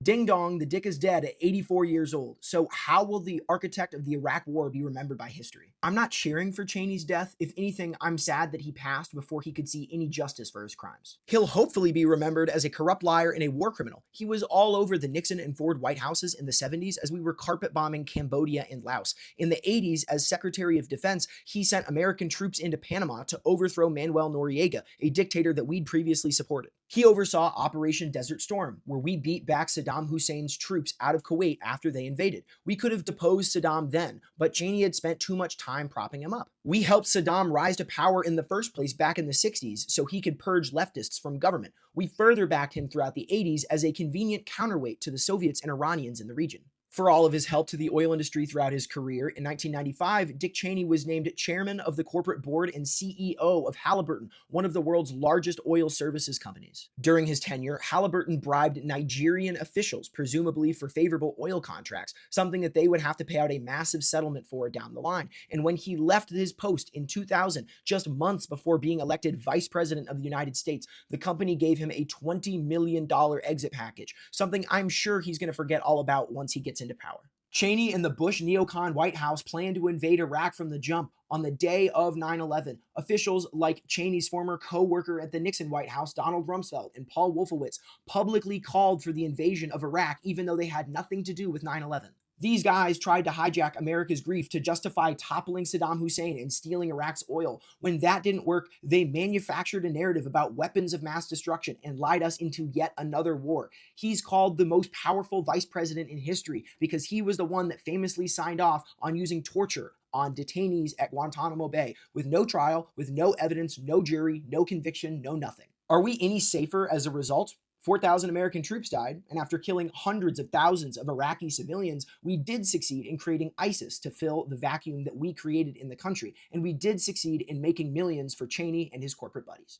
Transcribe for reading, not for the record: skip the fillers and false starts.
Ding dong, the dick is dead at 84 years old. So, how will the architect of the Iraq War be remembered by history? I'm not cheering for Cheney's death. If anything, I'm sad that he passed before he could see any justice for his crimes. He'll hopefully be remembered as a corrupt liar and a war criminal. He was all over the Nixon and Ford White Houses in the 70s as we were carpet bombing Cambodia and Laos. In the 80s, as Secretary of Defense, he sent American troops into Panama to overthrow Manuel Noriega, a dictator that we'd previously supported. He oversaw Operation Desert Storm, where we beat back Saddam Hussein's troops out of Kuwait after they invaded. We could have deposed Saddam then, but Cheney had spent too much time propping him up. We helped Saddam rise to power in the first place back in the 60s so he could purge leftists from government. We further backed him throughout the 80s as a convenient counterweight to the Soviets and Iranians in the region. For all of his help to the oil industry throughout his career, in 1995, Dick Cheney was named chairman of the corporate board and CEO of Halliburton, one of the world's largest oil services companies. During his tenure, Halliburton bribed Nigerian officials, presumably for favorable oil contracts, something that they would have to pay out a massive settlement for down the line. And when he left his post in 2000, just months before being elected vice president of the United States, the company gave him a $20 million exit package, something I'm sure he's going to forget all about once he gets into power. Cheney and the Bush neocon White House planned to invade Iraq from the jump. On the day of 9/11, officials like Cheney's former co-worker at the Nixon White House, Donald Rumsfeld, and Paul Wolfowitz publicly called for the invasion of Iraq even though they had nothing to do with 9/11. These guys tried to hijack America's grief to justify toppling Saddam Hussein and stealing Iraq's oil. When that didn't work, they manufactured a narrative about weapons of mass destruction and lied us into yet another war. He's called the most powerful vice president in history because he was the one that famously signed off on using torture on detainees at Guantanamo Bay with no trial, with no evidence, no jury, no conviction, no nothing. Are we any safer as a result? 4,000 American troops died, and after killing hundreds of thousands of Iraqi civilians, we did succeed in creating ISIS to fill the vacuum that we created in the country, and we did succeed in making millions for Cheney and his corporate buddies.